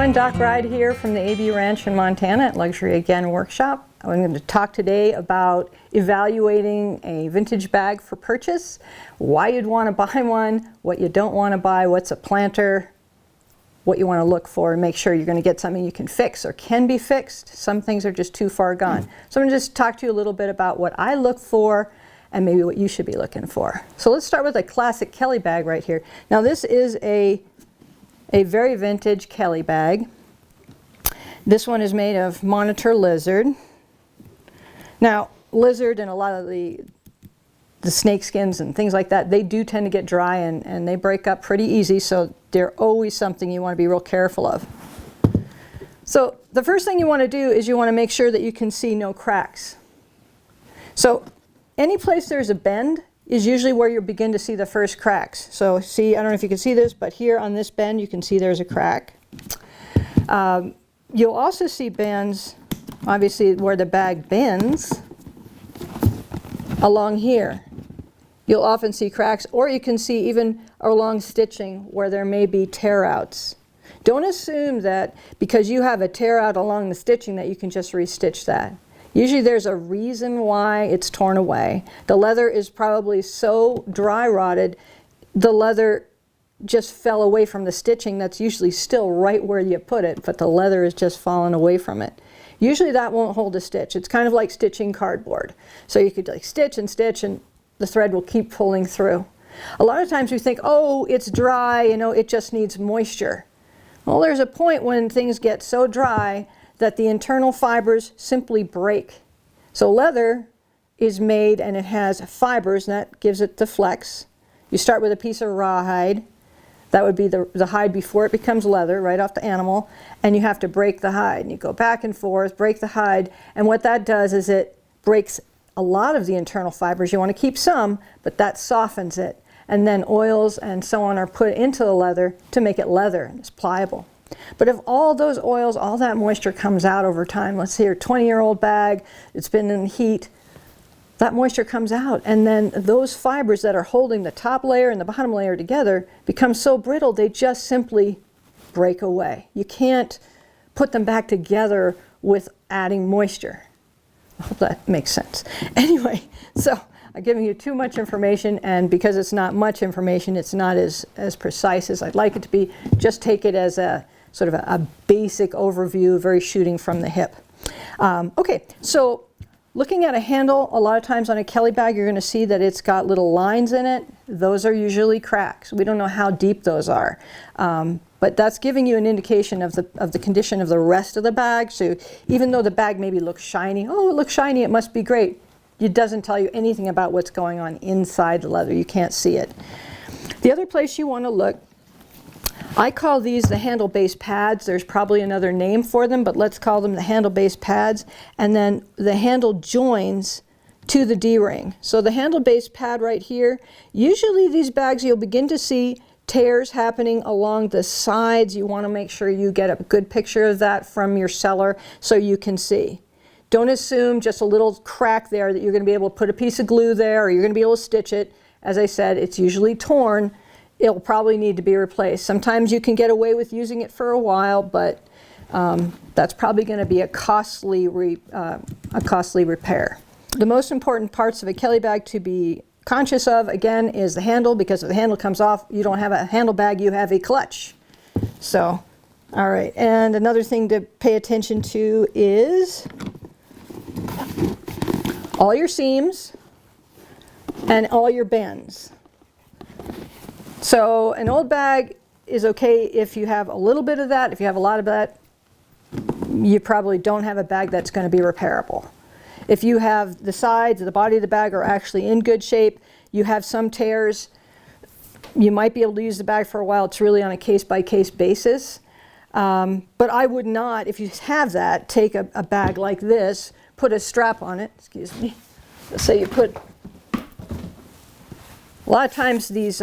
everyone, Docride here from the AB Ranch in Montana at Luxury Again Workshop. I'm going to talk today about evaluating a vintage bag for purchase, why you'd want to buy one, what you don't want to buy, what's a planter, what you want to look for, and make sure you're going to get something you can fix or can be fixed. Some things are just too far gone. So I'm going to just talk to you a little bit about what I look for and maybe what you should be looking for. So let's start with a classic Kelly bag right here. Now this is a very vintage Kelly bag. This one is made of monitor lizard. Now lizard and a lot of the snake skins and things like that, they do tend to get dry and they break up pretty easy, so they're always something you want to be real careful of. So the first thing you want to do is you want to make sure that you can see no cracks. So any place there's a bend is usually where you'll begin to see the first cracks. So see, I don't know if you can see this, but here on this bend you can see there's a crack. You'll also see bends, obviously, where the bag bends along here. You'll often see cracks, or you can see even along stitching where there may be tear outs. Don't assume that because you have a tear out along the stitching that you can just restitch that. Usually there's a reason why it's torn away. The leather is probably so dry rotted, the leather just fell away from the stitching that's usually still right where you put it, but the leather is just fallen away from it. Usually that won't hold a stitch. It's kind of like stitching cardboard. So you could like stitch and the thread will keep pulling through. A lot of times we think, oh, it's dry, you know, it just needs moisture. Well, there's a point when things get so dry that the internal fibers simply break. So leather is made and it has fibers, and that gives it the flex. You start with a piece of rawhide. That would be the hide before it becomes leather, right off the animal, and you have to break the hide. And you go back and forth, break the hide, and what that does is it breaks a lot of the internal fibers. You want to keep some, but that softens it. And then oils and so on are put into the leather to make it leather, and it's pliable. But if all those oils, all that moisture comes out over time, let's say your 20-year-old bag, it's been in the heat, that moisture comes out, and then those fibers that are holding the top layer and the bottom layer together become so brittle they just simply break away. You can't put them back together with adding moisture. I hope that makes sense. Anyway, so I'm giving you too much information, and because it's not much information, it's not as precise as I'd like it to be. Just take it as a sort of a basic overview, very shooting from the hip. Okay, so looking at a handle, a lot of times on a Kelly bag, you're going to see that it's got little lines in it. Those are usually cracks. We don't know how deep those are. But that's giving you an indication of the condition of the rest of the bag. So even though the bag maybe looks shiny, oh, it looks shiny, it must be great. It doesn't tell you anything about what's going on inside the leather. You can't see it. The other place you want to look, I call these the handle base pads. There's probably another name for them, but let's call them the handle base pads. And then the handle joins to the D-ring. So the handle base pad right here, usually these bags you'll begin to see tears happening along the sides. You want to make sure you get a good picture of that from your seller so you can see. Don't assume just a little crack there that you're going to be able to put a piece of glue there or you're going to be able to stitch it. As I said, it's usually torn. It'll probably need to be replaced. Sometimes you can get away with using it for a while, but that's probably going to be a costly repair. The most important parts of a Kelly bag to be conscious of, again, is the handle, because if the handle comes off, you don't have a handle bag, you have a clutch. So, all right, and another thing to pay attention to is all your seams and all your bends. So an old bag is okay if you have a little bit of that. If you have a lot of that, you probably don't have a bag that's going to be repairable. If you have the sides, the body of the bag are actually in good shape, you have some tears, you might be able to use the bag for a while. It's really on a case-by-case basis. But I would not, if you have that, take a bag like this, put a strap on it, excuse me. Let's say you put, a lot of times these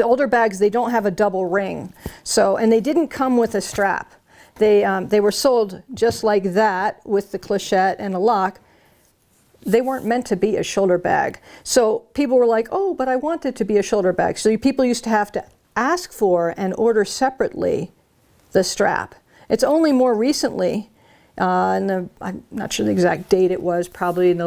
older bags, they don't have a double ring. So, and they didn't come with a strap. They were sold just like that with the clochette and a lock. They weren't meant to be a shoulder bag. So people were like, oh, but I want it to be a shoulder bag. So people used to have to ask for and order separately the strap. It's only more recently, I'm not sure the exact date it was, probably in the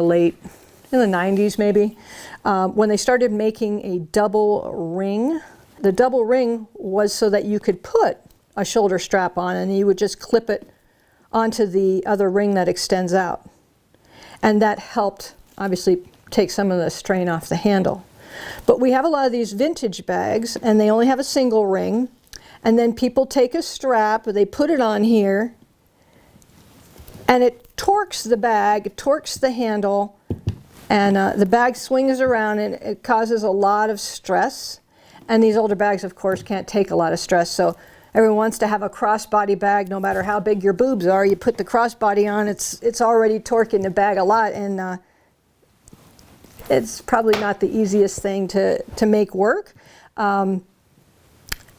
90s maybe, when they started making a double ring. The double ring was so that you could put a shoulder strap on and you would just clip it onto the other ring that extends out. And that helped, obviously, take some of the strain off the handle. But we have a lot of these vintage bags, and they only have a single ring. And then people take a strap, they put it on here, and it torques the bag, it torques the handle, and the bag swings around, and it causes a lot of stress. And these older bags, of course, can't take a lot of stress. So everyone wants to have a crossbody bag, no matter how big your boobs are. You put the crossbody on, it's already torquing the bag a lot, and it's probably not the easiest thing to make work.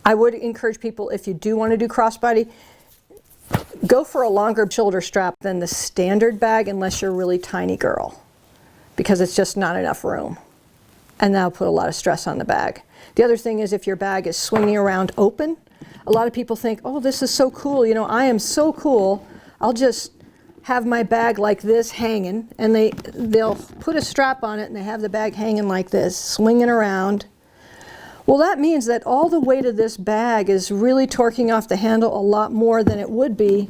I would encourage people, if you do want to do crossbody, go for a longer shoulder strap than the standard bag unless you're a really tiny girl, because it's just not enough room. And that'll put a lot of stress on the bag. The other thing is if your bag is swinging around open, a lot of people think, oh, this is so cool. You know, I am so cool. I'll just have my bag like this hanging, and they'll put a strap on it and they have the bag hanging like this, swinging around. Well, that means that all the weight of this bag is really torquing off the handle a lot more than it would be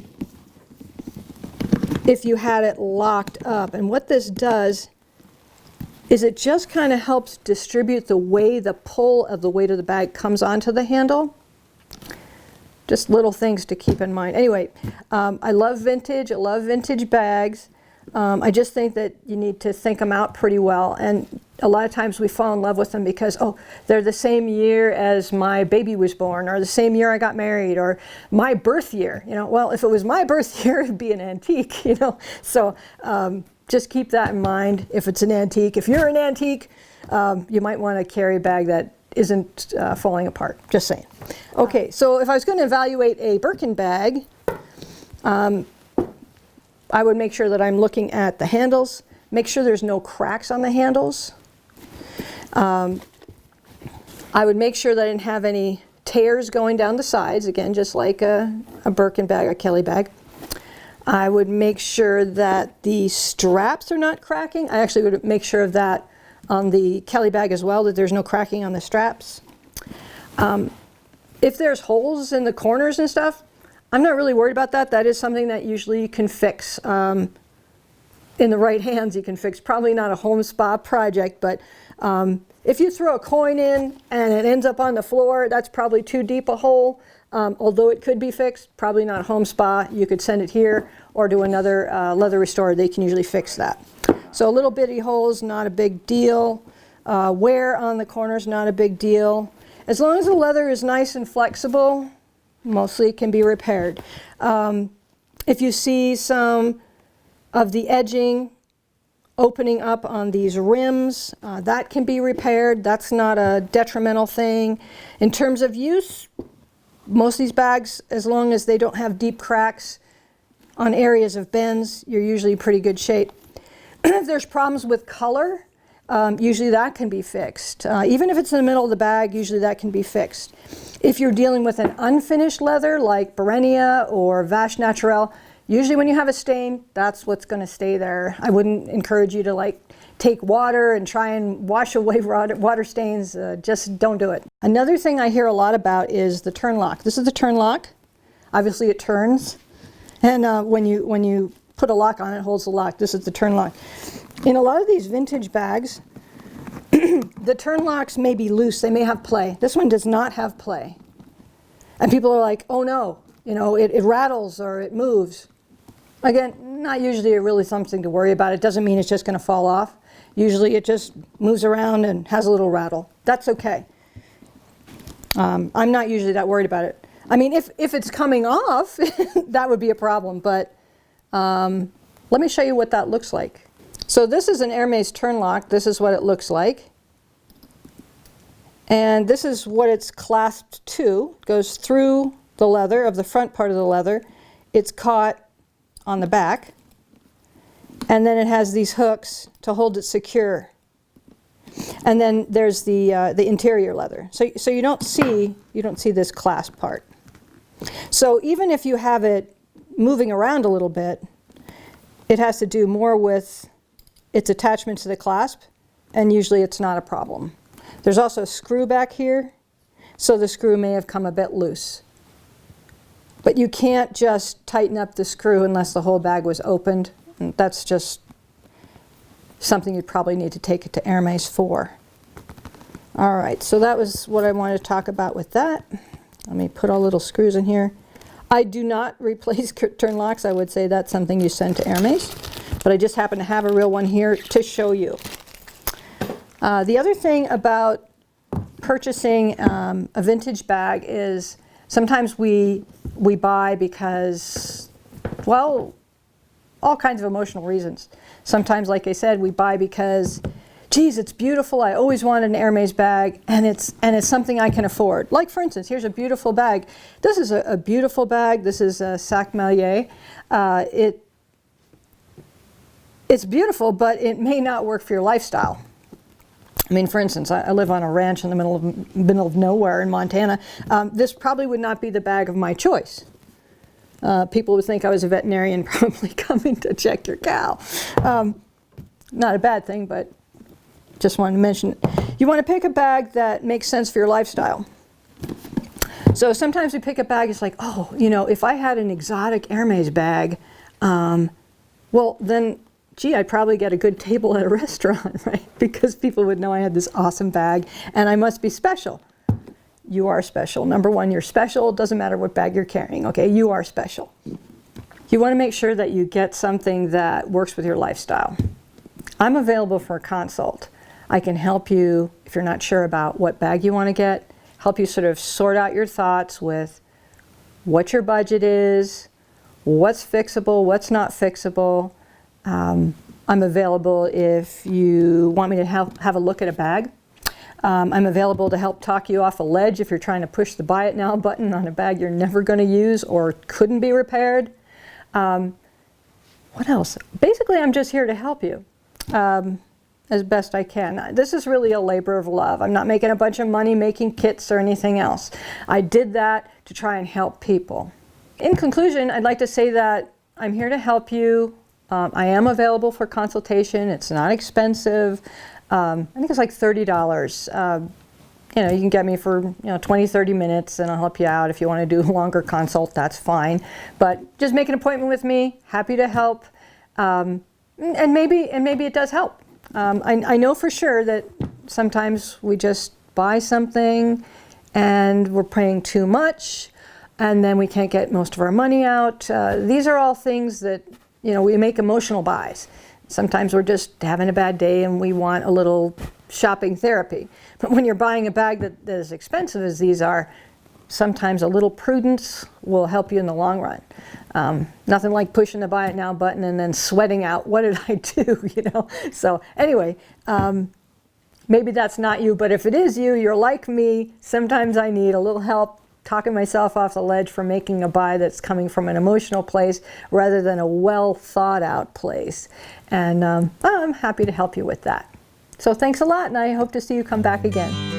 if you had it locked up. And what this does is it just kind of helps distribute the way the pull of the weight of the bag comes onto the handle. Just little things to keep in mind. Anyway, I love vintage. I love vintage bags. I just think that you need to think them out pretty well. And a lot of times we fall in love with them because, oh, they're the same year as my baby was born, or the same year I got married, or my birth year. You know, well, if it was my birth year, it'd be an antique. You know, so just keep that in mind. If it's an antique, if you're an antique, you might want to carry a bag that isn't falling apart. Just saying. Okay, so if I was going to evaluate a Birkin bag, I would make sure that I'm looking at the handles, make sure there's no cracks on the handles. I would make sure that I didn't have any tears going down the sides, again, just like a Birkin bag or Kelly bag. I would make sure that the straps are not cracking. I actually would make sure of that on the Kelly bag as well, that there's no cracking on the straps. If there's holes in the corners and stuff, I'm not really worried about that. That is something that usually you can fix. In the right hands you can fix. Probably not a home spa project, but if you throw a coin in and it ends up on the floor, that's probably too deep a hole. Although it could be fixed, probably not a home spa. You could send it here or to another leather restorer. They can usually fix that. So little bitty holes, not a big deal. Wear on the corners, not a big deal. As long as the leather is nice and flexible, mostly it can be repaired. If you see some of the edging opening up on these rims, that can be repaired. That's not a detrimental thing. In terms of use, most of these bags, as long as they don't have deep cracks on areas of bends, you're usually in pretty good shape. If there's problems with color, usually that can be fixed. Even if it's in the middle of the bag, usually that can be fixed. If you're dealing with an unfinished leather like Barenia or Vache Naturelle, usually when you have a stain, that's what's going to stay there. I wouldn't encourage you to like take water and try and wash away water stains. Just don't do it. Another thing I hear a lot about is the turn lock. This is the turn lock. Obviously it turns, and when you put a lock on it, it holds the lock. This is the turn lock. In a lot of these vintage bags, the turn locks may be loose. They may have play. This one does not have play. And people are like, oh no, you know, it rattles or it moves. Again, not usually really something to worry about. It doesn't mean it's just going to fall off. Usually it just moves around and has a little rattle. That's okay. I'm not usually that worried about it. I mean, if it's coming off, that would be a problem. But let me show you what that looks like. So this is an Hermes turn lock. This is what it looks like. And this is what it's clasped to. It goes through the leather, of the front part of the leather. It's caught on the back. And then it has these hooks to hold it secure. And then there's the interior leather. So you don't see this clasp part. So even if you have it moving around a little bit, it has to do more with its attachment to the clasp, and usually it's not a problem. There's also a screw back here, so the screw may have come a bit loose. But you can't just tighten up the screw unless the whole bag was opened. And that's just something you'd probably need to take it to Hermes for. All right, so that was what I wanted to talk about with that. Let me put all little screws in here. I do not replace turn locks. I would say that's something you send to Hermes, but I just happen to have a real one here to show you. The other thing about purchasing a vintage bag is sometimes we buy because, well, all kinds of emotional reasons. Sometimes, like I said, we buy because, geez, it's beautiful. I always wanted an Hermes bag, and it's something I can afford. Like, for instance, here's a beautiful bag. This is a beautiful bag. This is a Sac Melier. It's beautiful, but it may not work for your lifestyle. I mean, for instance, I live on a ranch in the middle of nowhere in Montana. This probably would not be the bag of my choice. People would think I was a veterinarian probably coming to check your cow. Not a bad thing, but just wanted to mention it. You want to pick a bag that makes sense for your lifestyle. So sometimes we pick a bag, it's like, oh, you know, if I had an exotic Hermes bag, well, then, gee, I'd probably get a good table at a restaurant, right? Because people would know I had this awesome bag and I must be special. You are special. Number one, you're special. It doesn't matter what bag you're carrying, okay? You are special. You want to make sure that you get something that works with your lifestyle. I'm available for a consult. I can help you, if you're not sure about what bag you want to get, help you sort of sort out your thoughts with what your budget is, what's fixable, what's not fixable. I'm available if you want me to have a look at a bag. I'm available to help talk you off a ledge if you're trying to push the buy it now button on a bag you're never going to use or couldn't be repaired. What else? Basically, I'm just here to help you as best I can. This is really a labor of love. I'm not making a bunch of money making kits or anything else. I did that to try and help people. In conclusion, I'd like to say that I'm here to help you. I am available for consultation. It's not expensive. I think it's like $30. You know, you can get me for 20, 30 minutes and I'll help you out. If you want to do a longer consult, that's fine. But just make an appointment with me. Happy to help. And maybe it does help. I know for sure that sometimes we just buy something and we're paying too much and then we can't get most of our money out. These are all things that, we make emotional buys. Sometimes we're just having a bad day and we want a little shopping therapy. But when you're buying a bag that is as expensive as these are, sometimes a little prudence will help you in the long run. Nothing like pushing the buy it now button and then sweating out, what did I do, So anyway, maybe that's not you, but if it is you, you're like me. Sometimes I need a little help talking myself off the ledge for making a buy that's coming from an emotional place rather than a well thought out place. And I'm happy to help you with that. So thanks a lot, and I hope to see you come back again.